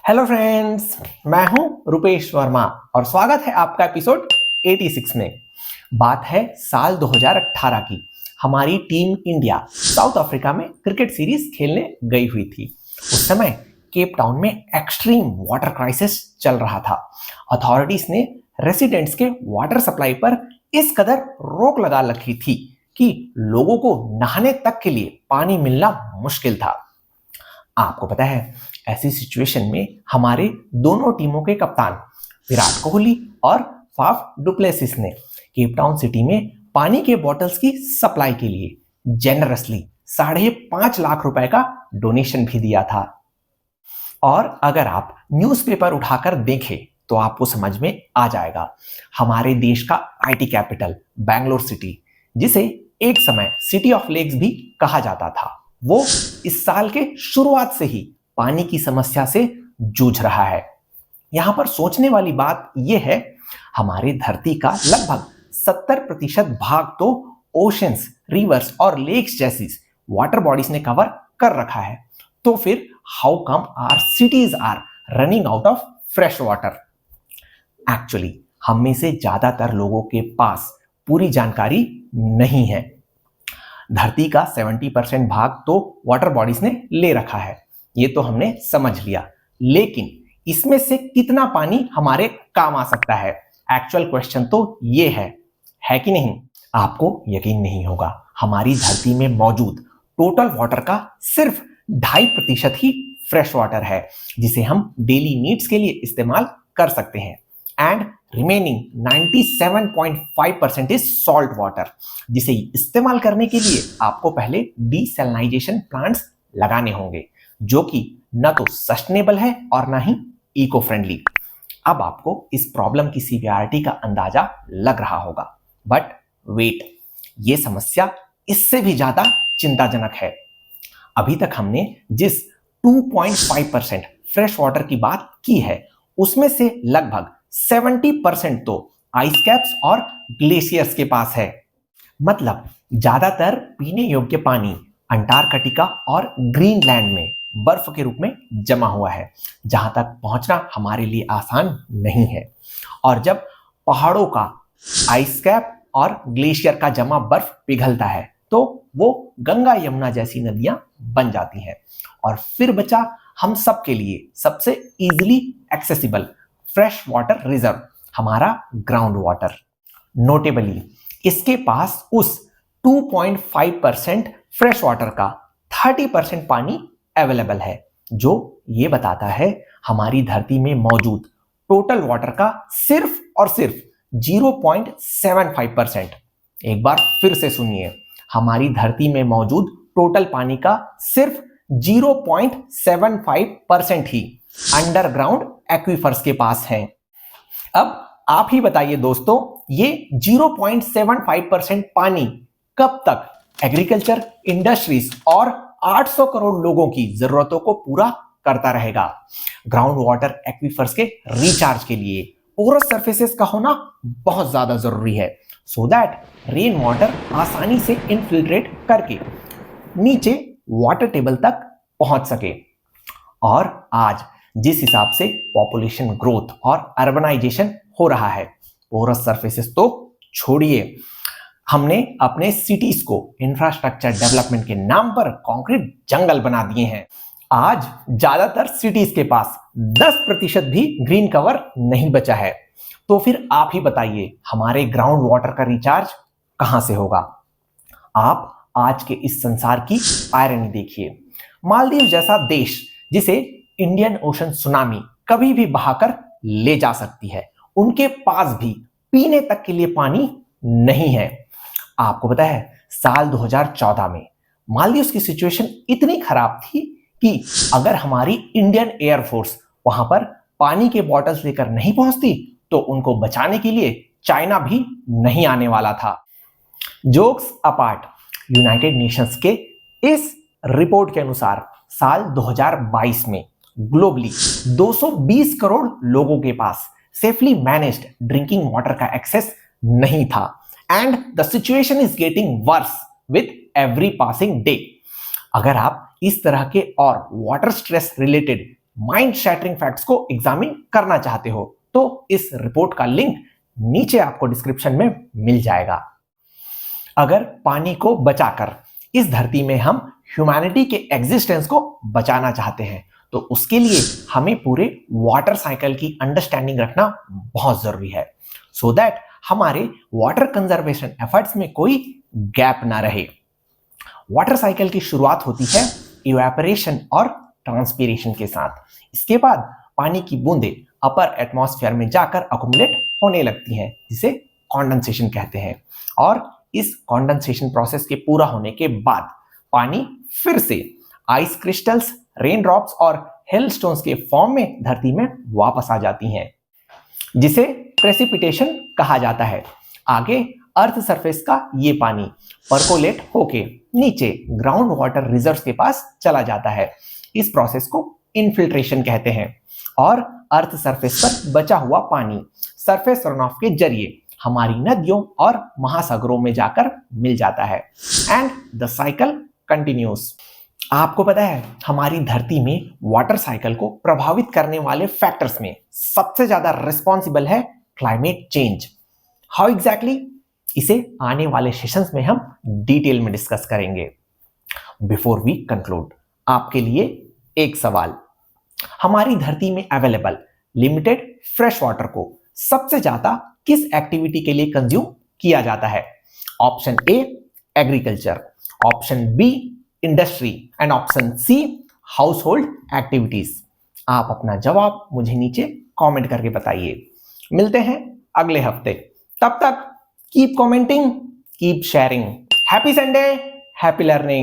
Hello friends, मैं हूं रुपेश वर्मा और स्वागत है आपका एपिसोड 86 में। बात है साल 2018 की। हमारी टीम इंडिया साउथ अफ्रीका में क्रिकेट सीरीज खेलने गई हुई थी। उस समय केप टाउन में एक्सट्रीम वाटर क्राइसिस चल रहा था। अथॉरिटीज ने रेसिडेंट्स के वाटर सप्लाई पर इस कदर रोक लगा रखी थी कि लोगों को नहाने तक के लिए पानी मिलना मुश्किल था। आपको पता है, ऐसी सिचुएशन में हमारे दोनों टीमों के कप्तान विराट कोहली और फाफ डुप्लेसिस ने केप टाउन सिटी में पानी के बॉटल्स की सप्लाई के लिए जेनरसली 5.5 लाख रुपए का डोनेशन भी दिया था। और अगर आप न्यूज़पेपर उठाकर देखें तो आपको समझ में आ जाएगा, हमारे देश का आईटी कैपिटल बैंगलोर सिटी, जिसे एक समय सिटी ऑफ लेक्स भी कहा जाता था, वो इस साल के शुरुआत से ही पानी की समस्या से जूझ रहा है। यहां पर सोचने वाली बात यह है, हमारी धरती का लगभग 70% भाग तो ओशंस, रिवर्स और लेक्स जैसी वाटर बॉडीज ने कवर कर रखा है। तो फिर how come our cities are running out of fresh water? Actually हम में से ज्यादातर लोगों के पास पूरी जानकारी नहीं है। धरती का 70% भाग तो वाटर बॉडीज ने ले रखा है, ये तो हमने समझ लिया, लेकिन इसमें से कितना पानी हमारे काम आ सकता है? एक्चुअल क्वेश्चन तो ये है कि नहीं? आपको यकीन नहीं होगा, हमारी धरती में मौजूद टोटल वाटर का सिर्फ 2.5% ही फ्रेश वाटर है, जिसे हम डेली नीड्स के लिए इस्तेमाल कर सकते हैं। And remaining 97.5% is salt water, जिसे इस्तेमाल करने के लिए आपको पहले डीसैलिनाइजेशन प्लांट्स लगाने होंगे, जो कि न तो सस्टेनेबल है और ना ही इको फ्रेंडली। अब आपको इस प्रॉब्लम की सीवियरिटी का अंदाजा लग रहा होगा, बट वेट, ये समस्या इससे भी ज्यादा चिंताजनक है। अभी तक हमने जिस 2.5% फ्रेश वाटर की बात की है, उसमें से लगभग 70% तो आइस कैप्स और ग्लेशियर्स के पास है। मतलब ज्यादातर पीने योग्य पानी अंटार्कटिका और ग्रीनलैंड में बर्फ के रूप में जमा हुआ है, जहां तक पहुंचना हमारे लिए आसान नहीं है। और जब पहाड़ों का आइस कैप और ग्लेशियर का जमा बर्फ पिघलता है तो वो गंगा यमुना जैसी नदियां बन जाती हैं। और फिर बचा हम सब के लिए सबसे easily accessible fresh water reserve, हमारा ग्राउंड वाटर। नोटेबली इसके पास उस 2.5% फ्रेश वाटर का 30% पानी अवेलेबल है, जो ये बताता है हमारी धरती में मौजूद टोटल वाटर का सिर्फ और सिर्फ 0.75%। एक बार फिर से सुनिए, हमारी धरती में मौजूद टोटल पानी का सिर्फ 0.75% ही अंडरग्राउंड एक्वीफर्स के पास है। अब आप ही बताइए दोस्तों, ये 0.75% पानी कब तक एग्रीकल्चर, इंडस्ट्रीज और 800 करोड़ लोगों की जरूरतों को पूरा करता रहेगा? ग्राउंड वाटर एक्वीफर्स के रिचार्ज के लिए पोरस सरफेसेस का होना बहुत ज्यादा जरूरी है, सो दैट रेन वाटर आसानी से इनफिल्ट्रेट करके नीचे वाटर टेबल तक पहुंच सके। और आज जिस हिसाब से पॉपुलेशन ग्रोथ और अर्बनाइजेशन हो रहा है, पोरस सरफेसेस तो छोड़िए, हमने अपने सिटीज को इंफ्रास्ट्रक्चर डेवलपमेंट के नाम पर कंक्रीट जंगल बना दिए हैं। आज ज्यादातर सिटीज के पास 10% भी ग्रीन कवर नहीं बचा है। तो फिर आप ही बताइए, हमारे ग्राउंड वाटर का रिचार्ज कहां से होगा? आप आज के इस संसार की आयरनी देखिए। मालदीव जैसा देश, जिसे इंडियन ओशन सुनामी कभी भी बहाकर ले जा सकती है, उनके पास भी पीने तक के लिए पानी नहीं है। आपको पता है, साल 2014 में मालदीव की सिचुएशन इतनी खराब थी कि अगर हमारी इंडियन एयरफोर्स वहां पर पानी के बॉटल्स लेकर नहीं पहुंचती तो उनको बचाने के लिए चाइना भी नहीं आने वाला था। जोक्स अपार्ट, यूनाइटेड नेशंस के इस रिपोर्ट के अनुसार साल 2022 में ग्लोबली 220 करोड़ लोगों के पास सेफली मैनेज्ड ड्रिंकिंग वाटर का एक्सेस नहीं था। And the situation is getting worse with every passing day. अगर आप इस तरह के और water stress related mind shattering facts को एग्जामिन करना चाहते हो तो इस रिपोर्ट का लिंक नीचे आपको डिस्क्रिप्शन में मिल जाएगा। अगर पानी को बचाकर इस धरती में हम ह्यूमैनिटी के एग्जिस्टेंस को बचाना चाहते हैं तो उसके लिए हमें पूरे वाटर साइकिल की अंडरस्टैंडिंग रखना बहुत जरूरी है, सो दैट हमारे वाटर कंजर्वेशन एफर्ट्स में कोई गैप ना रहे। वाटर साइकिल की शुरुआत होती है इवेपोरेशन और ट्रांसपीरेशन के साथ। इसके बाद पानी की बूंदें अपर एटमॉस्फेयर में जाकर अकुमुलेट होने लगती हैं, जिसे कॉन्डेंसेशन कहते हैं। और इस कॉन्डेंसेशन प्रोसेस के पूरा होने के बाद पानी फिर से आइस क्रिस्टल्स, रेन ड्रॉप्स और हेलस्टोन्स के फॉर्म में धरती में वापस आ जाती हैं, जिसे प्रेसिपिटेशन कहा जाता है। आगे अर्थ सरफेस का ये पानी परकोलेट होके नीचे ग्राउंड वाटर रिजर्व्स के पास चला जाता है। इस प्रोसेस को इनफिल्ट्रेशन कहते हैं। और अर्थ सरफेस पर बचा हुआ पानी सरफेस रन ऑफ के जरिए हमारी नदियों और महासागरों में जाकर मिल जाता है एंड द साइकिल कंटिन्यूस। आपको पता है हमारी धरती में वाटर साइकिल को प्रभावित करने वाले फैक्टर्स में सबसे ज्यादा रिस्पॉन्सिबल है क्लाइमेट चेंज। हाउ एग्जैक्टली, इसे आने वाले सेशंस में हम डिटेल में डिस्कस करेंगे। बिफोर वी कंक्लूड, आपके लिए एक सवाल। हमारी धरती में अवेलेबल लिमिटेड फ्रेश वाटर को सबसे ज्यादा किस एक्टिविटी के लिए कंज्यूम किया जाता है? Option A agriculture, option B industry and option C household activities. आप अपना जवाब मुझे नीचे कमेंट करके बताइए। मिलते हैं अगले हफ्ते, तब तक keep commenting, keep sharing. Happy Sunday, happy learning.